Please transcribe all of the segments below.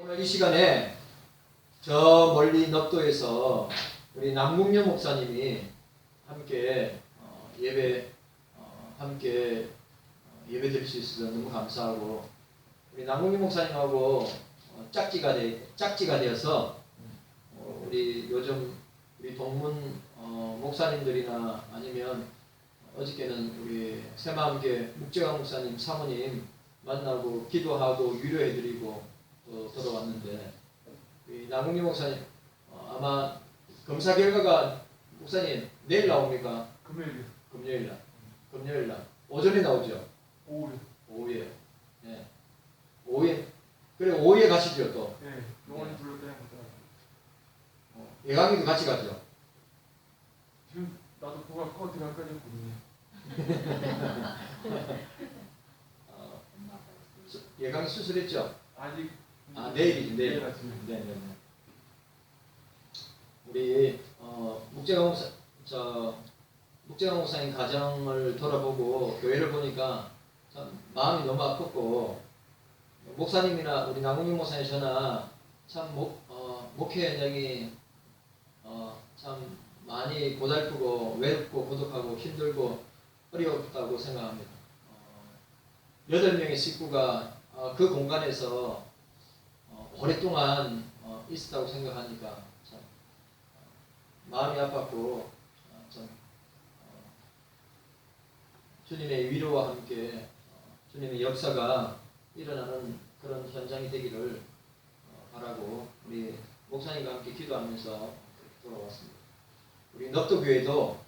오늘 이 시간에 저 멀리 넙도에서 우리 남궁녀 목사님이 함께 예배 드릴 수 있어서 너무 감사하고, 우리 남궁녀 목사님하고 짝지가 되어서 우리 요즘 우리 동문 목사님들이나 아니면 어저께는 우리 새마음교회 묵재강 목사님 사모님 만나고 기도하고 위로해드리고 돌아왔는데, 우리 남궁녀 목사님 아마 검사 결과가 목사님 내일 나옵니까? 금요일날 오전에 나오죠? 오후에. 네. 오후에. 그래, 오후에 가시죠 또. 네. 영원히 불러도 못하고. 예강이도 같이 가죠. 지금 나도 그거 어떻게 할까 좀 고민해. 예강이 수술했죠? 아직. 내일이지, 내일. 내일 아침에. 네. 우리 묵재강 목사님 가정을 돌아보고 교회를 보니까 참 마음이 너무 아팠고, 목사님이나 우리 남궁녀 목사님 저나 참 목회 현장이 참 많이 고달프고 외롭고 고독하고 힘들고 어렵다고 생각합니다. 8명의 식구가 그 공간에서 오랫동안 있었다고 생각하니까 참 마음이 아팠고, 참 주님의 위로와 함께 주님의 역사가 일어나는 그런 현장이 되기를 바라고 우리 목사님과 함께 기도하면서 돌아왔습니다. 우리 넙도교회도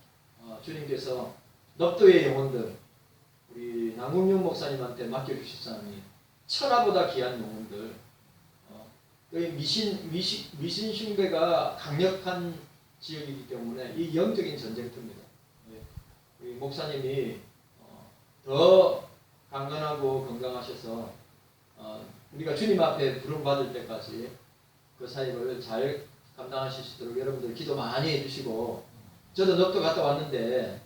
주님께서 넙도의 영혼들, 우리 남궁녀 목사님한테 맡겨주셨사니 천하보다 귀한 영혼들, 미신 숭배가 강력한 지역이기 때문에 이 영적인 전쟁터입니다. 우리 목사님이 더 강건하고 건강하셔서 우리가 주님 앞에 부름받을 때까지 그 사역을 잘 감당하실 수 있도록 여러분들 기도 많이 해주시고, 저도 넙도 갔다 왔는데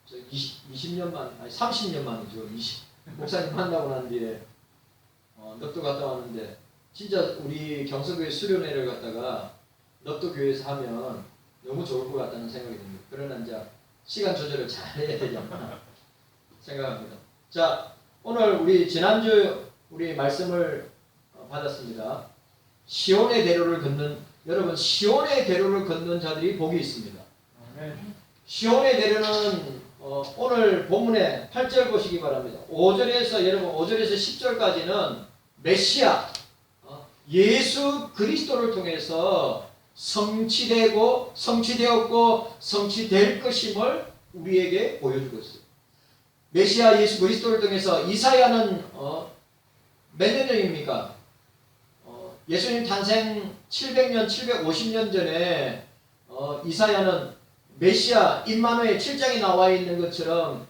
30년 만이죠. 목사님 만나고 난 뒤에 넙도 갔다 왔는데, 진짜 우리 경서교회 수련회를 갔다가 넙도 교회에서 하면 너무 좋을 것 같다는 생각이 듭니다. 그러나 이제 시간 조절을 잘 해야 되지 않나 생각합니다. 자, 오늘 우리 지난주 우리 말씀을 받았습니다. 시온의 대로를 걷는, 여러분 시온의 대로를 걷는 자들이 복이 있습니다. 시온의 대로는 오늘 본문에 8절 보시기 바랍니다. 5절에서 10절까지는 메시아 예수 그리스도를 통해서 성취되었고 성취될 것임을 우리에게 보여주고 있어요. 메시아 예수 그리스도를 통해서 이사야는 몇 년 전입니까? 예수님 탄생 700년, 750년 전에 이사야는 메시아 임마누엘 7장에 나와 있는 것처럼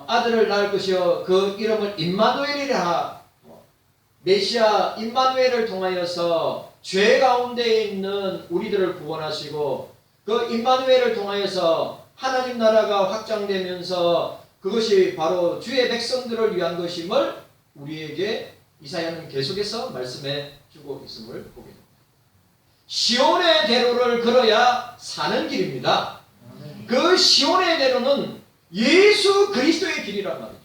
아들을 낳을 것이요 그 이름을 임마누엘이라, 메시아 임마누엘을 통하여서 죄 가운데 있는 우리들을 구원하시고, 그 임마누엘을 통하여서 하나님 나라가 확장되면서 그것이 바로 주의 백성들을 위한 것임을 우리에게 이사야는 계속해서 말씀해 주고 있음을 보게 됩니다. 시온의 대로를 걸어야 사는 길입니다. 그 시온의 대로는 예수 그리스도의 길이란 말이죠.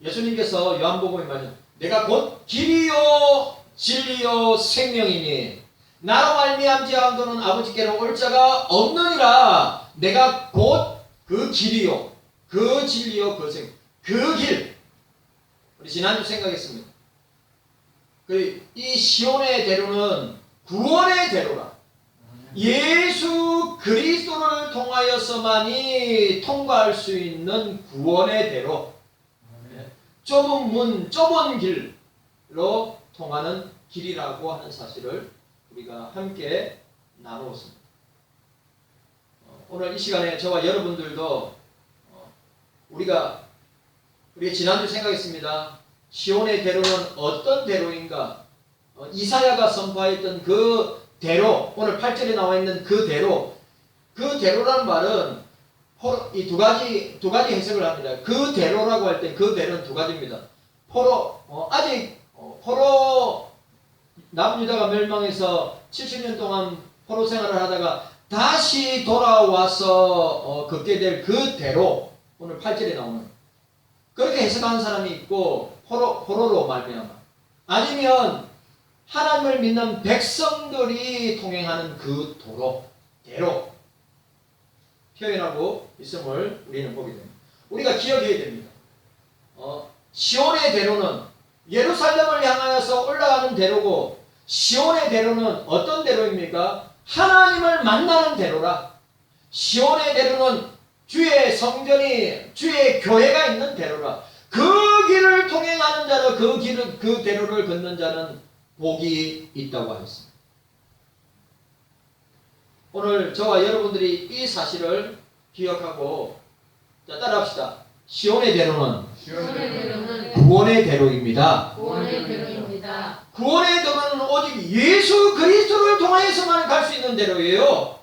예수님께서 요한복음에 말씀, 내가 곧 길이요 진리요 생명이니 나로 말미암지 않고는 아버지께로 올 자가 없느니라. 내가 곧 그 길이요 그 진리요 그 생명, 그 길. 우리 지난주 생각했습니다. 이 시온의 대로는 구원의 대로라. 예수 그리스도를 통하여서만이 통과할 수 있는 구원의 대로, 좁은 문, 좁은 길로 통하는 길이라고 하는 사실을 우리가 함께 나누었습니다. 오늘 이 시간에 저와 여러분들도 우리가 지난주 생각했습니다. 시온의 대로는 어떤 대로인가? 이사야가 선포했던 그 대로, 오늘 8절에 나와 있는 그 대로, 그 대로라는 말은 이 두 가지 해석을 합니다. 그 대로라고 할 때 그 대로는 두 가지입니다. 아직 포로 남유다가 멸망해서 70년 동안 포로 생활을 하다가 다시 돌아와서 걷게 될 그 대로 오늘 8절에 나오는 그렇게 해석하는 사람이 있고 포로로 말미암아 아니면 하나님을 믿는 백성들이 통행하는 그 대로 표현하고 있음을 우리는 보게 됩니다. 우리가 기억해야 됩니다. 시온의 대로는 예루살렘을 향하여서 올라가는 대로고 시온의 대로는 어떤 대로입니까? 하나님을 만나는 대로라. 시온의 대로는 주의 성전이 주의 교회가 있는 대로라. 그 길을 통행하는 자는 그 대로를 걷는 자는 복이 있다고 하였습니다. 오늘 저와 여러분들이 이 사실을 기억하고 따라합시다. 시온의 대로는 구원의 대로입니다. 구원의 대로입니다. 구원의 대로는 오직 예수 그리스도를 통하여서만 갈 수 있는 대로예요.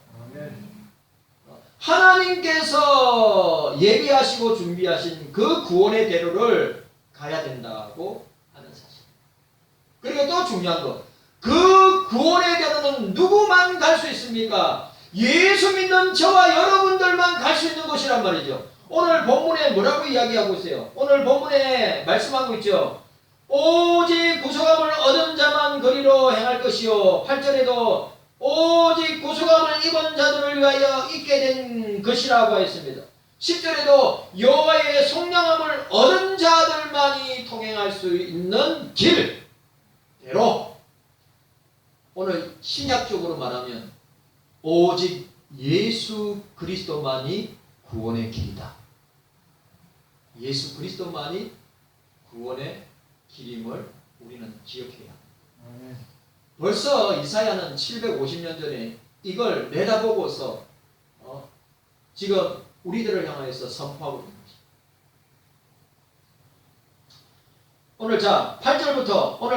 하나님께서 예비하시고 준비하신 그 구원의 대로를 가야 된다고 하는 사실. 그리고 또 중요한 것, 그 구원의 대로는 누구만 갈 수 있습니까? 예수 믿는 저와 여러분들만 갈 수 있는 것이란 말이죠. 오늘 본문에 뭐라고 이야기하고 있어요? 오늘 본문에 말씀하고 있죠. 오직 구속함을 얻은 자만 그리로 행할 것이요. 8절에도 오직 구속함을 입은 자들을 위하여 있게 된 것이라고 했습니다. 10절에도 여호와의 속량함을 얻은 자들만이 통행할 수 있는 길대로 오늘 신약적으로 말하면 오직 예수 그리스도만이 구원의 길이다. 예수 그리스도만이 구원의 길임을 우리는 기억해야 합니다. 벌써 이사야는 750년 전에 이걸 내다보고서 지금 우리들을 향하여서 선포하고 있는 것입니다. 오늘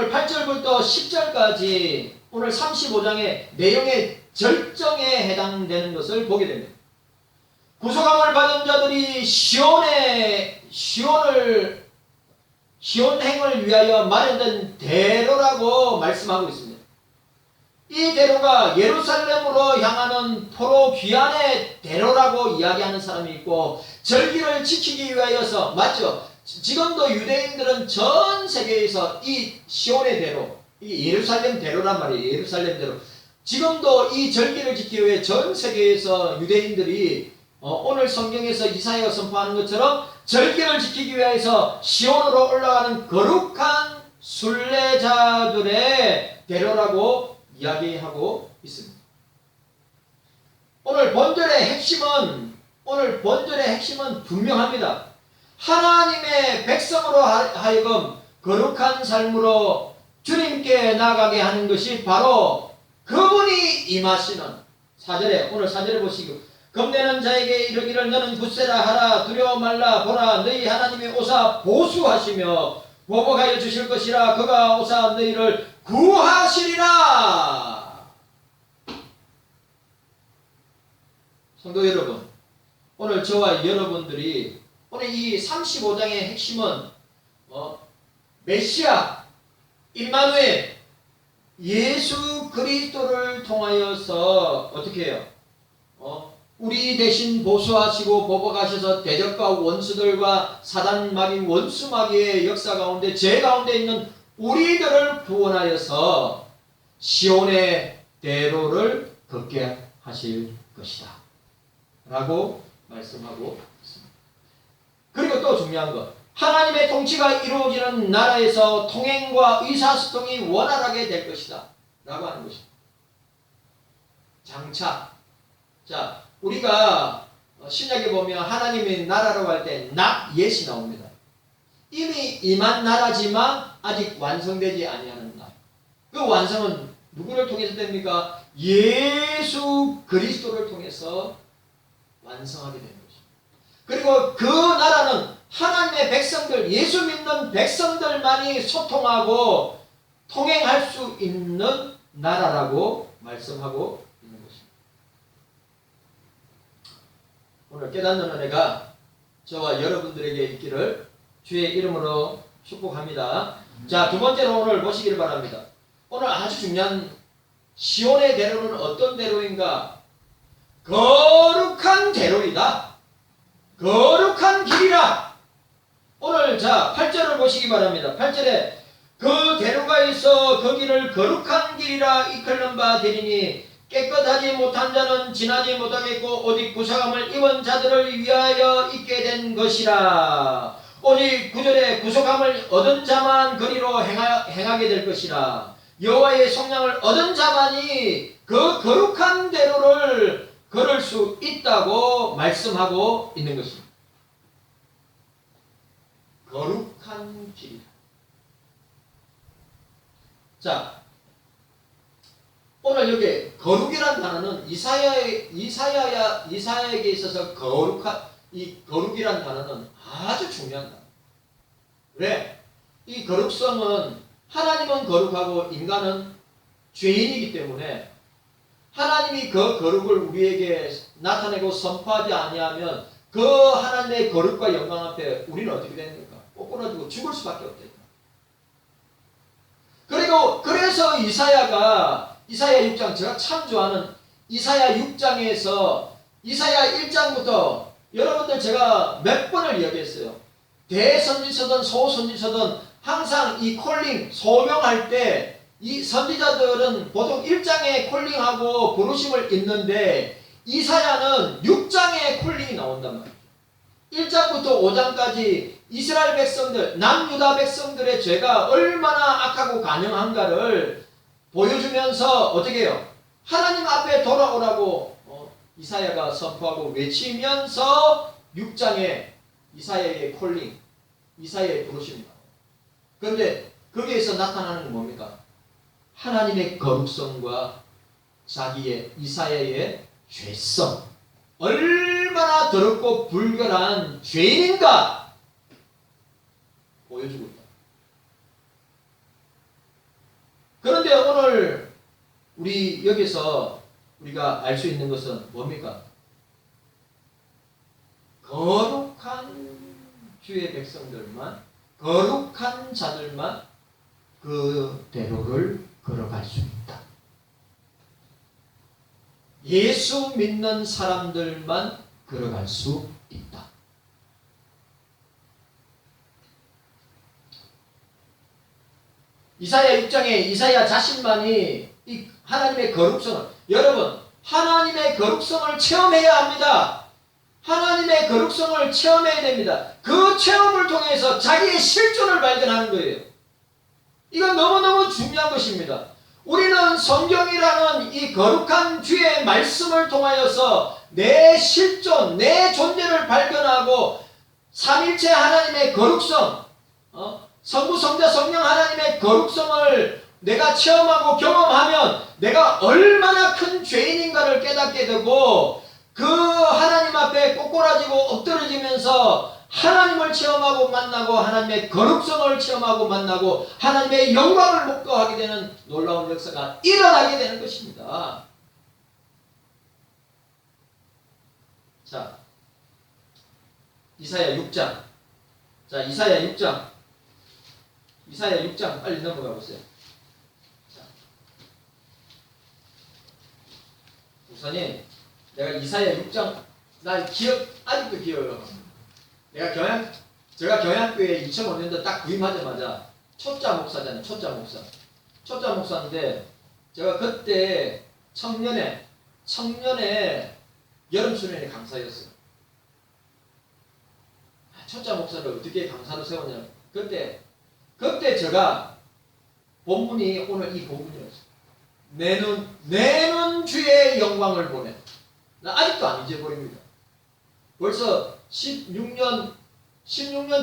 8절부터 10절까지 오늘 35장의 내용의 절정에 해당되는 것을 보게 됩니다. 구속함을 받은 자들이 시온행을 위하여 마련된 대로라고 말씀하고 있습니다. 이 대로가 예루살렘으로 향하는 포로 귀환의 대로라고 이야기하는 사람이 있고 절기를 지키기 위하여서 맞죠? 지금도 유대인들은 전 세계에서 이 시온의 대로, 이 예루살렘 대로란 말이에요. 예루살렘 대로. 지금도 이 절기를 지키기 위해 전 세계에서 유대인들이 오늘 성경에서 이사야가 선포하는 것처럼 절기를 지키기 위해서 시온으로 올라가는 거룩한 순례자들의 대로라고 이야기하고 있습니다. 오늘 본절의 핵심은 분명합니다. 하나님의 백성으로 하여금 거룩한 삶으로 주님께 나아가게 하는 것이 바로 그분이 임하시는 4절에 오늘 4절에 보시고 겁내는 자에게 이르기를 너는 굳세라 하라 두려워 말라 보라 너희 하나님이 오사 보수하시며 보복하여 주실 것이라 그가 오사 너희를 구하시리라. 성도 여러분, 오늘 저와 여러분들이 오늘 이 35장의 핵심은 메시아 임마누엘 예수 그리스도를 통하여서 어떻게 해요? 우리 대신 보수하시고 보복하셔서 대적과 원수들과 사단 마귀 원수 마귀의 역사 가운데 죄 가운데 있는 우리들을 구원하여서 시온의 대로를 걷게 하실 것이다 라고 말씀하고 있습니다. 그리고 또 중요한 것, 하나님의 통치가 이루어지는 나라에서 통행과 의사소통이 원활하게 될 것이다 라고 하는 것입니다. 장차, 자 우리가 신약에 보면 하나님의 나라라고 할 때 낫예시 나옵니다. 이미 임한 나라지만 아직 완성되지 아니하는 나라. 그 완성은 누구를 통해서 됩니까? 예수 그리스도를 통해서 완성하게 되는 것입니다. 그리고 그 나라는 하나님의 백성들, 예수 믿는 백성들만이 소통하고 통행할 수 있는 나라라고 말씀하고 있는 것입니다. 오늘 깨닫는 은혜가 저와 여러분들에게 있기를 주의 이름으로 축복합니다. 자, 두 번째로 오늘 보시기를 바랍니다. 오늘 아주 중요한 시온의 대로는 어떤 대로인가? 거룩한 대로이다. 거룩한 길이라. 오늘 자 8절을 보시기 바랍니다. 8절에 그 대로가 있어 그 길을 거룩한 길이라 이끌는 바 되리니 깨끗하지 못한 자는 지나지 못하겠고 오직 구속함을 입은 자들을 위하여 있게 된 것이라. 오직 9절에 구속함을 얻은 자만 거리로 행하게 될 것이라. 여호와의 성령을 얻은 자만이 그 거룩한 대로를 걸을 수 있다고 말씀하고 있는 것입니다. 거룩한 길이다. 자, 오늘 여기 거룩이라는 단어는 이사야에게 있어서 이 거룩이라는 단어는 아주 중요한 단어. 왜? 이 거룩성은 하나님은 거룩하고 인간은 죄인이기 때문에 하나님이 그 거룩을 우리에게 나타내고 선포하지 아니하면 그 하나님의 거룩과 영광 앞에 우리는 어떻게 되는 겁니까? 꼬꾸라지고 죽을 수밖에 없다. 그리고 그래서 이사야 6장 제가 참 좋아하는 이사야 6장에서 이사야 1장부터 여러분들 제가 몇 번을 이야기했어요. 대선지서든 소선지서든 항상 이 콜링 소명할 때 이 선지자들은 보통 1장에 콜링하고 부르심을 읽는데 이사야는 6장에 콜링이 나온단 말이에요. 1장부터 5장까지 이스라엘 백성들, 남유다 백성들의 죄가 얼마나 악하고 간영한가를 보여주면서 어떻게 해요? 하나님 앞에 돌아오라고 이사야가 선포하고 외치면서 6장에 이사야의 콜링, 이사야의 부르심이 나와요. 그런데 거기에서 나타나는 건 뭡니까? 하나님의 거룩성과 자기의 이사야의 죄성, 얼마나 더럽고 불결한 죄인인가 보여주고 있다. 그런데 오늘 우리 여기서 우리가 알 수 있는 것은 뭡니까? 거룩한 주의 백성들만, 거룩한 자들만 그 대로를 걸어갈 수 있다. 예수 믿는 사람들만 걸어갈 수 있다. 이사야 6장에 이사야 자신만이 이 하나님의 거룩성을, 여러분 하나님의 거룩성을 체험해야 합니다. 하나님의 거룩성을 체험해야 됩니다. 그 체험을 통해서 자기의 실존을 발견하는 거예요. 이건 너무너무 중요한 것입니다. 우리는 성경이라는 이 거룩한 주의 말씀을 통하여서 내 실존, 내 존재를 발견하고 삼일체 하나님의 거룩성, 성부, 성자, 성령 하나님의 거룩성을 내가 체험하고 경험하면 내가 얼마나 큰 죄인인가를 깨닫게 되고 그 하나님 앞에 꼬꾸라지고 엎드러지면서 하나님을 체험하고 만나고 하나님의 거룩성을 체험하고 만나고 하나님의 영광을 목도하게 되는 놀라운 역사가 일어나게 되는 것입니다. 자, 이사야 6장. 자, 이사야 6장 빨리 넘어가 보세요. 자, 우선은 내가 이사야 6장 나 아직도 기억해요. 제가 경양교회 2005년도 딱 부임하자마자 초짜 목사잖아요. 초짜 목사인데 제가 그때 청년회 여름 수련회 강사였어요. 초짜 목사를 어떻게 강사로 세웠냐면 그때 제가 본문이 오늘 이 본문이었어요. 내 눈 주의 영광을 보내. 나 아직도 안 잊어버립니다. 벌써 16년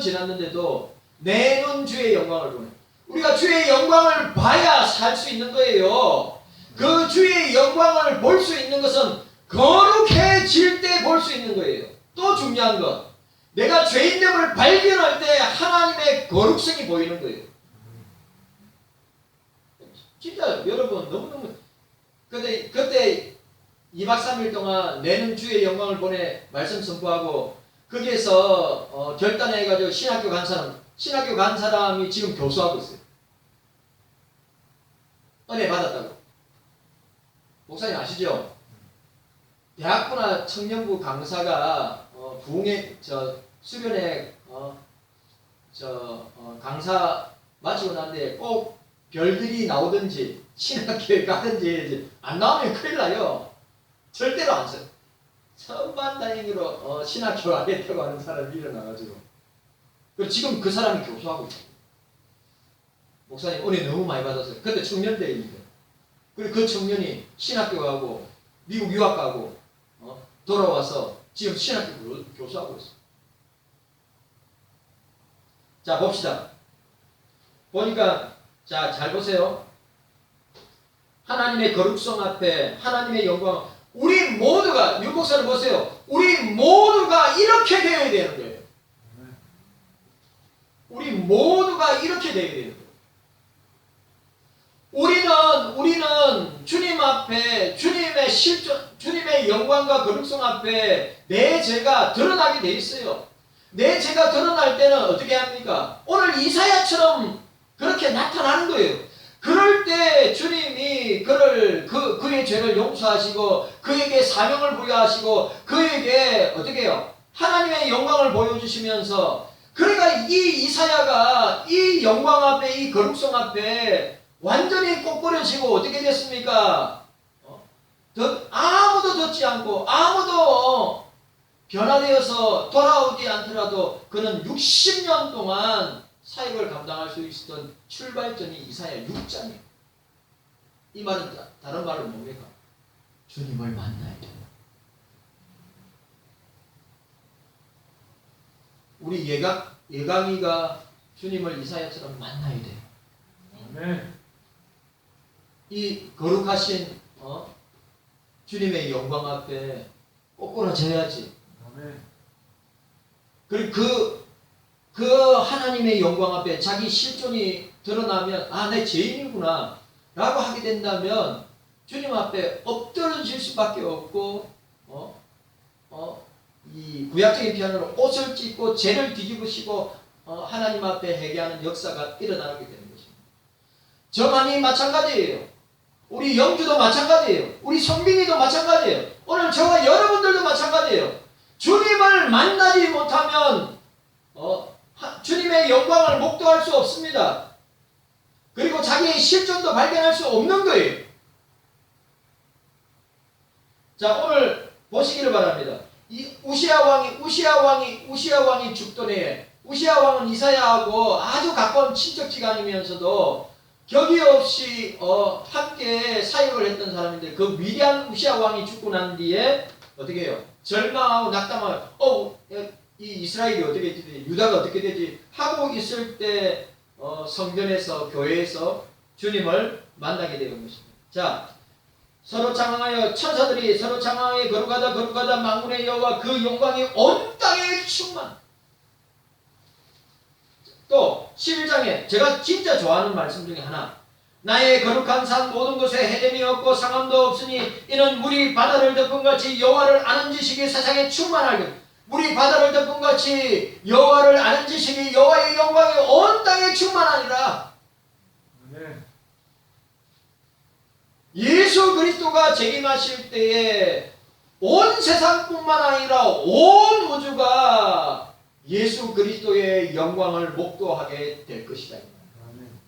지났는데도 내 눈 주의 영광을 보내. 우리가 주의 영광을 봐야 살 수 있는 거예요. 그 주의 영광을 볼 수 있는 것은 거룩해질 때 볼 수 있는 거예요. 또 중요한 것, 내가 죄인됨을 발견할 때 하나님의 거룩성이 보이는 거예요. 진짜 여러분 너무너무 그때 2박 3일 동안 내는 주의 영광을 보내 말씀 선포하고 거기에서 결단해가지고 신학교 간 사람 신학교 간 사람이 지금 교수하고 있어요. 은혜 받았다고. 목사님 아시죠? 대학부나 청년부 강사가 부흥회 수련회 강사 마치고 난데 꼭 별들이 나오든지 신학교에 가든지 안 나오면 큰일 나요. 절대로 안 써요. 천만다행으로 신학교 안 했다고 하는 사람이 일어나가지고 그리고 지금 그 사람이 교수하고 있어요. 목사님 은혜 너무 많이 받았어요. 근데 청년대인데 그리고 그 청년이 신학교 가고 미국 유학 가고 돌아와서 지금 신학교 교수하고 있어요. 자 봅시다. 보니까 자 잘 보세요. 하나님의 거룩성 앞에 하나님의 영광 우리 모두가 윤 목사를 보세요. 우리 모두가 이렇게 되어야 되는 거예요. 우리 모두가 이렇게 되어야 되는 거예요. 우리는 주님 앞에 주님의 실존 주님의 영광과 거룩성 앞에 내 죄가 드러나게 돼 있어요. 내 죄가 드러날 때는 어떻게 합니까? 오늘 이사야처럼 그렇게 나타나는 거예요. 그럴 때 주님이 그의 죄를 용서하시고 그에게 사명을 부여하시고 그에게 어떻게 해요? 하나님의 영광을 보여주시면서 그러니까 이 이사야가 이 영광 앞에 이 거룩성 앞에 완전히 꼬꾸려지고 어떻게 됐습니까? 아무도 듣지 않고 아무도 변화되어서 돌아오지 않더라도 그는 60년 동안 사역을 감당할 수 있었던 출발점이 이사야 6장이에요. 이 말은 다른 말로 뭡니까? 주님을 만나야 돼요. 우리 예강이가 주님을 이사야처럼 만나야 돼요. 아멘. 이 거룩하신 주님의 영광 앞에 꼬꾸라져야지. 아멘. 그리고 그 하나님의 영광 앞에 자기 실존이 드러나면 내 죄인이구나 라고 하게 된다면 주님 앞에 엎드러질 수밖에 없고 이 구약적인 표현으로 옷을 찢고 죄를 뒤집으시고 하나님 앞에 회개하는 역사가 일어나게 되는 것입니다. 정한이 마찬가지예요. 우리 영주도 마찬가지예요. 우리 성빈이도 마찬가지예요. 오늘 저와 여러분들도 마찬가지예요. 주님을 만나지 못하면 주님의 영광을 목도할 수 없습니다. 그리고 자기의 실존도 발견할 수 없는 거예요. 자 오늘 보시기를 바랍니다. 이 우시아 왕이 죽던 해에 우시아 왕은 이사야하고 아주 가까운 친척지간이면서도 격이 없이 함께 사역을 했던 사람인데 그 위대한 우시아 왕이 죽고 난 뒤에 어떻게 해요? 절망하고 낙담하고 이 이스라엘이 어떻게 되지? 유다가 어떻게 되지? 하고 있을 때 성전에서 교회에서 주님을 만나게 되는 것입니다. 자 서로 장황하여 천사들이 서로 장황하여 거룩하다 만군의 여호와 그 영광이 온 땅에 충만. 또 11장에 제가 진짜 좋아하는 말씀 중에 하나 나의 거룩한 산 모든 곳에 해됨이 없고 상함도 없으니 이는 물이 바다를 덮은같이 여호와를 아는 지식이 세상에 충만하게 물이 바다를 덮은같이 여호와를 아는 지식이 여호와의 영광이 온 땅에 충만하니라. 아멘. 예수 그리스도가 재림하실 때에 온 세상뿐만 아니라 온 우주가 예수 그리스도의 영광을 목도하게 될 것이다. 아멘.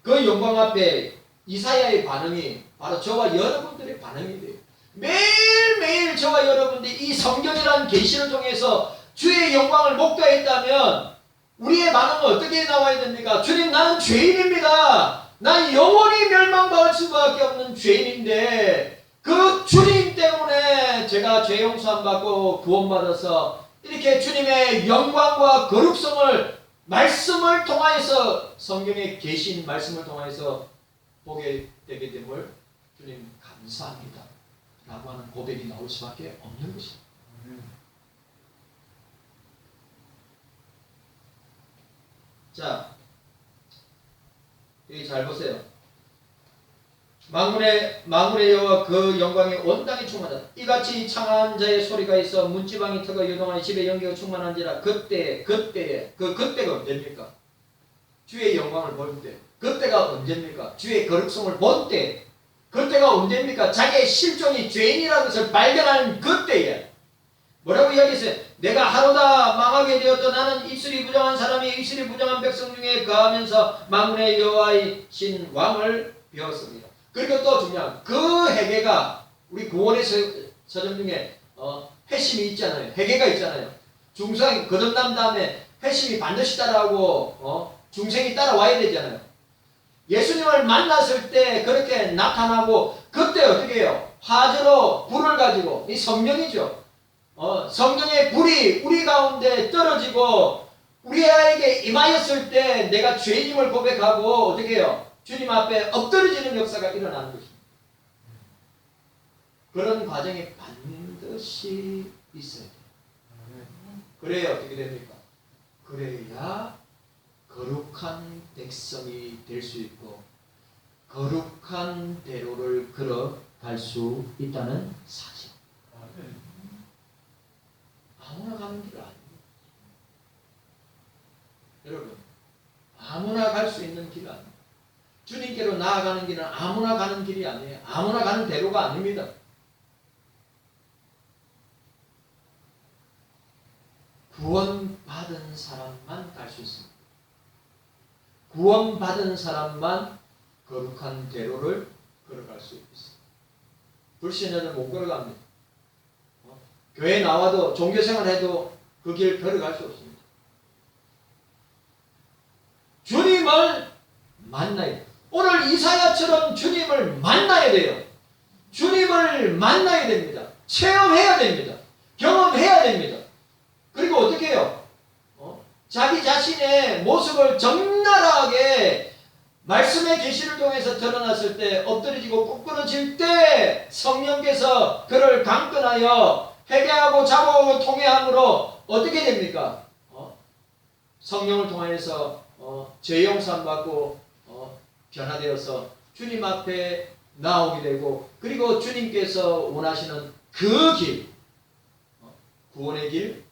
그 영광 앞에 이사야의 반응이 바로 저와 여러분들의 반응이 돼요. 매일매일 저와 여러분들이 이 성경이라는 계시를 통해서 주의 영광을 목도했다면 우리의 반응은 어떻게 나와야 됩니까? 주님 나는 죄인입니다. 난 영원히 멸망받을 수밖에 없는 죄인인데 그 주님 때문에 제가 죄 용서함 받고 구원받아서 이렇게 주님의 영광과 거룩성을 말씀을 통하여서 성경에 계신 말씀을 통하여서 보게 되게 됨을 주님 감사합니다 라고 하는 고백이 나올 수밖에 없는 것입니다. 아멘. 자 여기 잘 보세요. 만군의 여호와 그 영광이 온 땅에 충만하다. 이같이 창한 자의 소리가 있어 문지방이 터가 요동하니 집에 연기가 충만한지라. 그때가 언제입니까? 주의 영광을 볼 때. 그때가 언제입니까? 주의 거룩성을 볼 때. 그때가 언제입니까? 자기의 실존이 죄인이라는 것을 발견하는 그때에. 뭐라고 이야기했어요? 내가 하루다 망하게 되었던 나는 입술이 부정한 사람이 입술이 부정한 백성 중에 거하면서 만군의 여호와이신 왕을 배웠습니다. 그리고 또 중요한 그 회개가 우리 구원의 서점 중에 회심이 있잖아요. 회개가 있잖아요. 중생 거듭난 다음에 회심이 반드시 따라오고 중생이 따라와야 되잖아요. 예수님을 만났을 때 그렇게 나타나고 그때 어떻게 해요? 화재로 불을 가지고 이 성령이죠. 성령의 불이 우리 가운데 떨어지고 우리에게 임하였을 때 내가 죄인임을 고백하고 어떻게 해요? 주님 앞에 엎드러지는 역사가 일어나는 것입니다. 그런 과정이 반드시 있어야 돼요. 그래야 어떻게 됩니까? 그래야 거룩한 백성이 될 수 있고 거룩한 대로를 걸어갈 수 있다는 사실. 아무나 가는 길 아닙니다. 여러분, 아무나 갈 수 있는 길 아닙니다. 주님께로 나아가는 길은 아무나 가는 길이 아니에요. 아무나 가는 대로가 아닙니다. 구원받은 사람만 갈 수 있습니다. 구원받은 사람만 거룩한 대로를 걸어갈 수 있습니다. 불신자는 못 걸어갑니다. 교회 나와도 종교생활 해도 그 길 걸어갈 수 없습니다. 주님을 만나야 돼요. 오늘 이사야처럼 주님을 만나야 돼요. 주님을 만나야 됩니다. 체험해야 됩니다. 경험해야 됩니다. 그리고 어떻게 해요? 자기 자신의 모습을 적나라하게 말씀의 계시를 통해서 드러났을 때 엎드러지고 꿇어질 때 성령께서 그를 강권하여 회개하고 자복하고 통회함으로 어떻게 됩니까? 성령을 통해서 죄 용서함 받고 변화되어서 주님 앞에 나오게 되고 그리고 주님께서 원하시는 그 길, 구원의 길,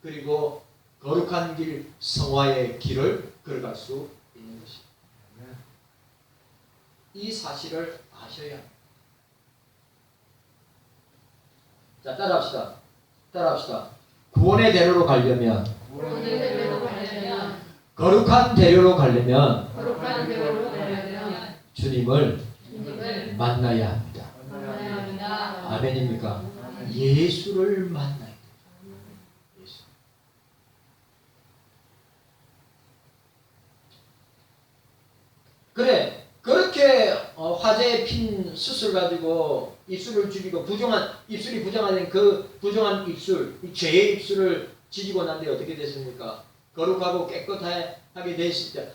그리고 거룩한 길, 성화의 길을 걸어갈 수 있는 것입니다. 이 사실을 아셔야 합니다. 자, 따라합시다. 구원의 대로로 가려면, 거룩한 대로로 가려면 주님을 만나야 합니다. 아멘입니까? 예수를 만나야 합니다. 예수. 그래, 그렇게 화재에 핀 숯을 가지고 입술을 죽이고 입술이 부정한 그 부정한 입술, 이 죄의 입술을 지지고 난 뒤에 어떻게 됐습니까? 거룩하고 깨끗하게 되실 때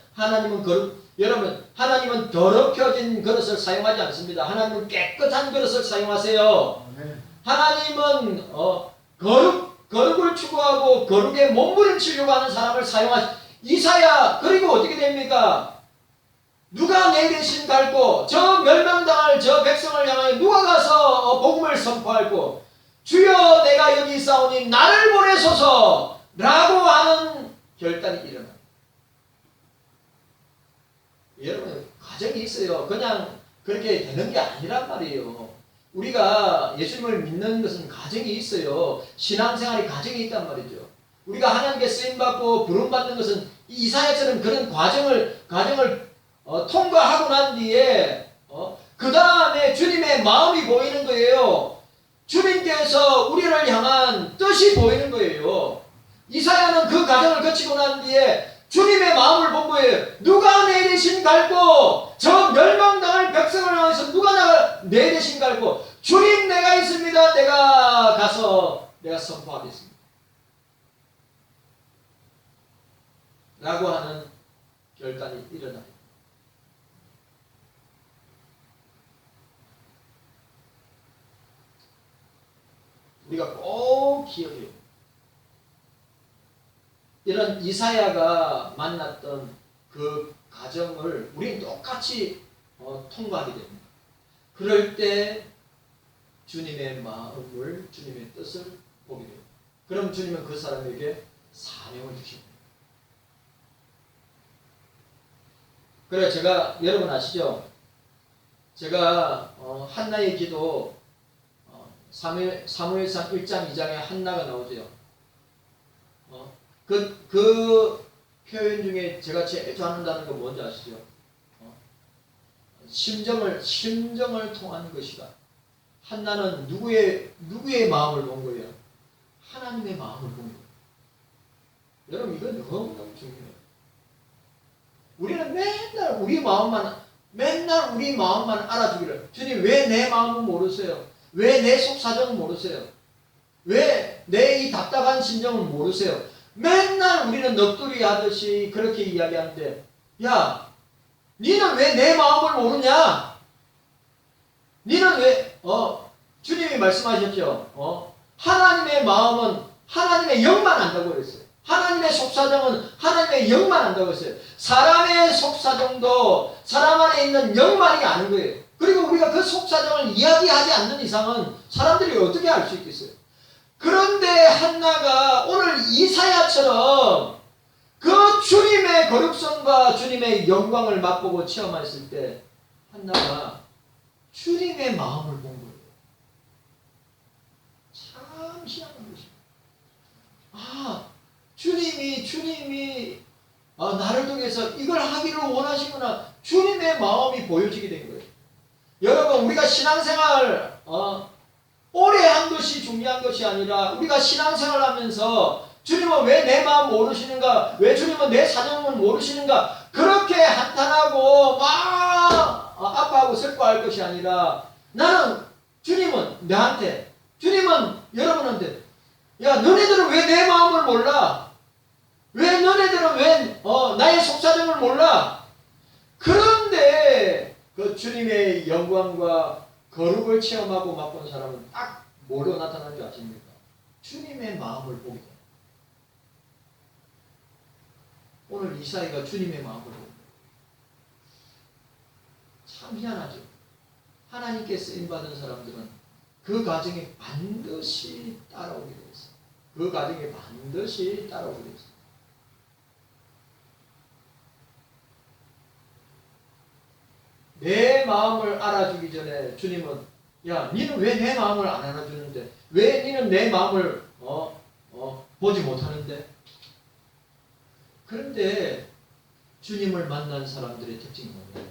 여러분, 하나님은 더럽혀진 그릇을 사용하지 않습니다. 하나님은 깨끗한 그릇을 사용하세요. 하나님은 거룩을 추구하고 거룩에 몸부림치려고 하는 사람을 이사야. 그리고 어떻게 됩니까? 누가 내 대신 갈고 저 멸망당할 저 백성을 향하여 누가 가서 복음을 선포할고 주여 내가 여기 있사오니 나를 보내소서 라고 하는 결단이 일어납니다. 여러분, 과정이 있어요. 그냥 그렇게 되는 게 아니란 말이에요. 우리가 예수님을 믿는 것은 과정이 있어요. 신앙생활이 과정이 있단 말이죠. 우리가 하나님께 쓰임받고 부름받는 것은 이사야처럼 그런 과정을 통과하고 난 뒤에 그 다음에 주님의 마음이 보이는 거예요. 주님께서 우리를 향한 뜻이 보이는 거예요. 이사야는 그 과정을 거치고 난 뒤에 주님의 마음을 본 거예요. 누가 내 대신 갈고 저 멸망당할 백성을 향해서 누가 내 대신 갈고 주님 내가 있습니다. 내가 가서 내가 선포하겠습니다. 라고 하는 결단이 일어나요. 우리가 꼭 기억해요. 이런 이사야가 만났던 그 과정을 우리는 똑같이 통과하게 됩니다. 그럴 때 주님의 마음을, 주님의 뜻을 보게 됩니다. 그럼 주님은 그 사람에게 사명을 주십니다. 그래, 제가, 여러분 아시죠? 제가 한나의 기도, 사무엘상 1장 2장에 한나가 나오죠. 그 표현 중에 제가 제일 좋아한다는 건 뭔지 아시죠? 심정을 통한 것이다. 한나는 누구의 마음을 본 거예요? 하나님의 마음을 본 거예요. 여러분, 이건 너무너무 중요해요. 우리는 맨날 우리 마음만 알아주기를. 주님, 왜 내 마음을 모르세요? 왜 내 속사정을 모르세요? 왜 내 이 답답한 심정을 모르세요? 맨날 우리는 넋두리 하듯이 그렇게 이야기하는데, 야, 니는 왜 내 마음을 모르냐? 니는 왜, 주님이 말씀하셨죠. 하나님의 마음은 하나님의 영만 안다고 그랬어요. 하나님의 속사정은 하나님의 영만 안다고 했어요. 사람의 속사정도 사람 안에 있는 영만이 아는 거예요. 그리고 우리가 그 속사정을 이야기하지 않는 이상은 사람들이 어떻게 알 수 있겠어요? 그런데 한나가 오늘 이사야처럼 그 주님의 거룩성과 주님의 영광을 맛보고 체험했을 때 한나가 주님의 마음을 본 거예요. 참 희한한 것입니다. 주님이 나를 통해서 이걸 하기를 원하시구나. 주님의 마음이 보여지게 된 거예요. 여러분, 우리가 신앙생활 오래 한 것이 중요한 것이 아니라 우리가 신앙생활 하면서 주님은 왜 내 마음 모르시는가? 왜 주님은 내 사정을 모르시는가? 그렇게 한탄하고 막 아파하고 슬퍼할 것이 아니라 나는 주님은 나한테, 주님은 여러분한테, 야, 너네들은 왜 내 마음을 몰라? 왜 너네들은 왜 나의 속사정을 몰라? 그런데 그 주님의 영광과 거룩을 체험하고 맛본 사람은 딱 뭐로 나타나는 줄 아십니까? 주님의 마음을 보게 돼요. 오늘 이사야가 주님의 마음을 보게 돼요. 참 희한하죠. 하나님께 쓰임받은 사람들은 그 과정에 반드시 따라오게 되어 있어요. 그 과정에 반드시 따라오게 되어 있어요. 내 마음을 알아주기 전에 주님은, 야, 니는 왜 내 마음을 안 알아주는데? 왜 니는 내 마음을 보지 못하는데? 그런데 주님을 만난 사람들의 특징이 뭐냐면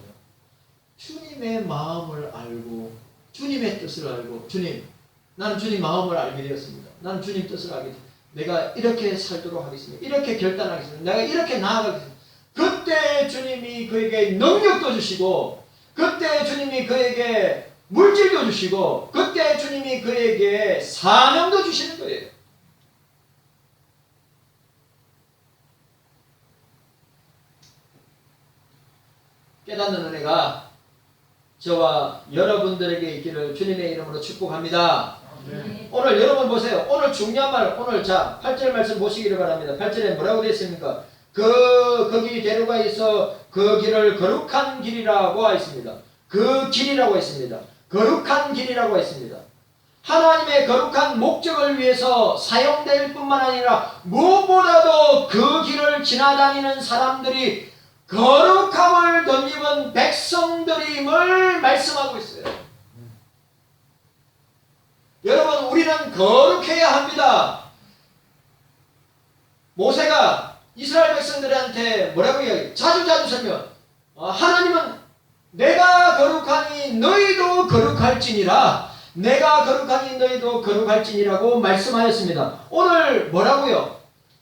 주님의 마음을 알고 주님의 뜻을 알고, 주님, 나는 주님 마음을 알게 되었습니다. 나는 주님 뜻을 알게 되었습니다. 내가 이렇게 살도록 하겠습니다. 이렇게 결단하겠습니다. 내가 이렇게 나아가겠습니다. 그때 주님이 그에게 능력도 주시고, 그때 주님이 그에게 물질도 주시고, 그때 주님이 그에게 사명도 주시는 거예요. 깨닫는 은혜가 저와 여러분들에게 있기를 주님의 이름으로 축복합니다. 네. 오늘 여러분 보세요. 오늘 중요한 말, 오늘 8절 말씀 보시기를 바랍니다. 8절에 뭐라고 되어 있습니까? 거기 데려가 있어 그 길을 거룩한 길이라고 하여 있습니다. 그 길이라고 했습니다. 거룩한 길이라고 했습니다. 하나님의 거룩한 목적을 위해서 사용될 뿐만 아니라 무엇보다도 그 길을 지나다니는 사람들이 거룩함을 덧입은 백성들임을 말씀하고 있어요. 여러분, 우리는 거룩해야 합니다. 모세가 이스라엘 백성들한테 뭐라고 이야기해요? 자주 설명. 하나님은 내가 거룩하니 너희도 거룩할지니라. 내가 거룩하니 너희도 거룩할지니라고 말씀하였습니다. 오늘 뭐라고요?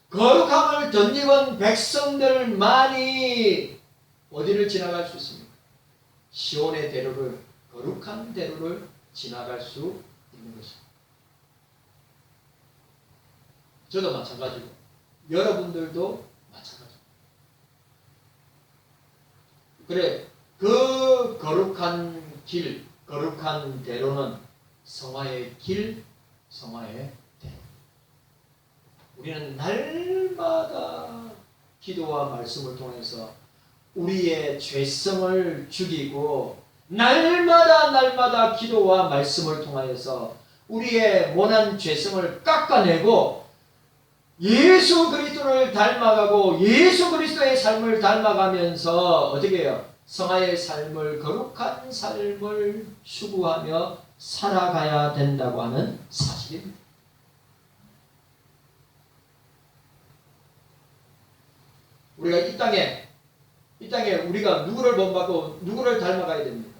거룩함을 덧입은 백성들만이 어디를 지나갈 수 있습니까? 시온의 대로를, 거룩한 대로를 지나갈 수 있는 것입니다. 저도 마찬가지고 여러분들도 마찬가지입니다. 그래, 그 거룩한 길, 거룩한 대로는 성화의 길, 성화의 대로. 우리는 날마다 기도와 말씀을 통해서 우리의 죄성을 죽이고 날마다 기도와 말씀을 통하여서 우리의 모난 죄성을 깎아내고 예수 그리스도를 닮아가고 예수 그리스도의 삶을 닮아가면서 어떻게 해요? 성화의 삶을 거룩한 삶을 추구하며 살아가야 된다고 하는 사실입니다. 우리가 이 땅에 우리가 누구를 본받고 누구를 닮아가야 됩니까?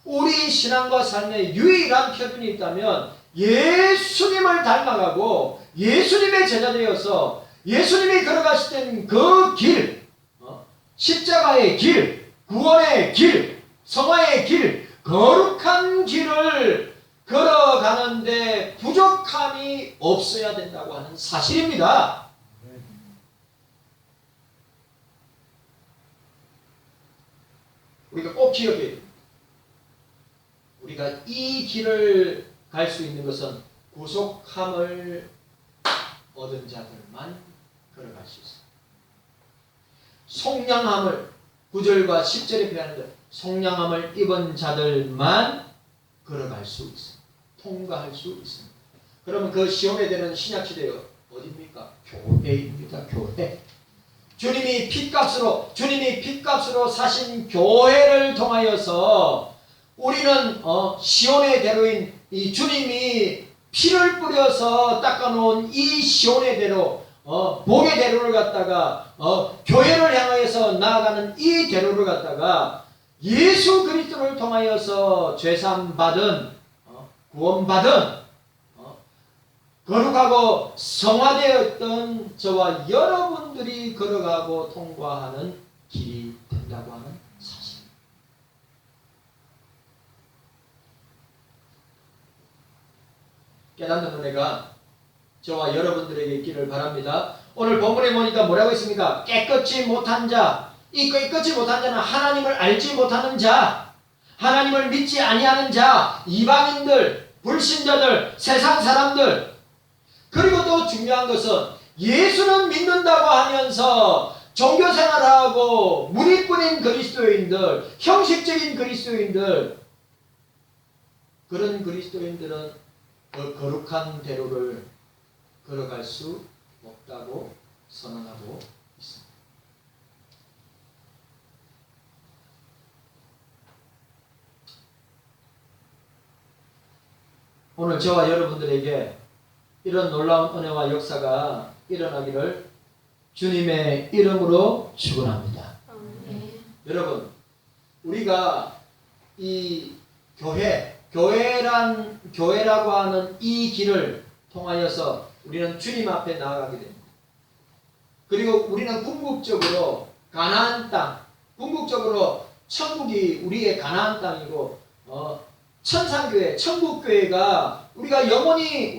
우리 신앙과 삶의 유일한 표준이 있다면 예수님을 닮아가고 예수님의 제자 되어서 예수님이 걸어가시던 그 길, 십자가의 길, 구원의 길, 성화의 길, 거룩한 길을 걸어가는데 부족함이 없어야 된다고 하는 사실입니다. 우리가 꼭 기억해야 됩니다. 우리가 이 길을 갈 수 있는 것은 구속함을 얻은 자들만 걸어갈 수 있습니다. 속량함을 9절과 10절에 표현하는 것, 속량함을 입은 자들만 걸어갈 수 있습니다. 통과할 수 있습니다. 그러면 그 시험에 되는 신약시대가 어디입니까? 교회입니다. 교회. 주님이 핏값으로 사신 교회를 통하여서 우리는 시온의 대로인 이 주님이 피를 뿌려서 닦아놓은 이 시온의 대로, 복의 대로를 갖다가 교회를 향하여서 나아가는 이 대로를 갖다가 예수 그리스도를 통하여서 죄사함 받은, 구원받은, 거룩하고 성화되었던 저와 여러분들이 걸어가고 통과하는 길이 된다고 하는 사실. 깨닫는 은혜가 저와 여러분들에게 있기를 바랍니다. 오늘 본문에 보니까 뭐라고 있습니까? 깨끗이 못한 자. 이 깨끗이 못한 자는 하나님을 알지 못하는 자, 하나님을 믿지 아니하는 자, 이방인들, 불신자들, 세상 사람들. 그리고 또 중요한 것은 예수는 믿는다고 하면서 종교생활하고 무리뿐인 그리스도인들, 형식적인 그리스도인들, 그런 그리스도인들은 그 거룩한 대로를 걸어갈 수 없다고 선언하고 있습니다. 오늘 저와 여러분들에게 이런 놀라운 은혜와 역사가 일어나기를 주님의 이름으로 축원합니다. 여러분, 우리가 이 교회라고 하는 이 길을 통하여서 우리는 주님 앞에 나아가게 됩니다. 그리고 우리는 궁극적으로 가나안 땅, 궁극적으로 천국이 우리의 가나안 땅이고 천상교회, 천국교회가 우리가 영원히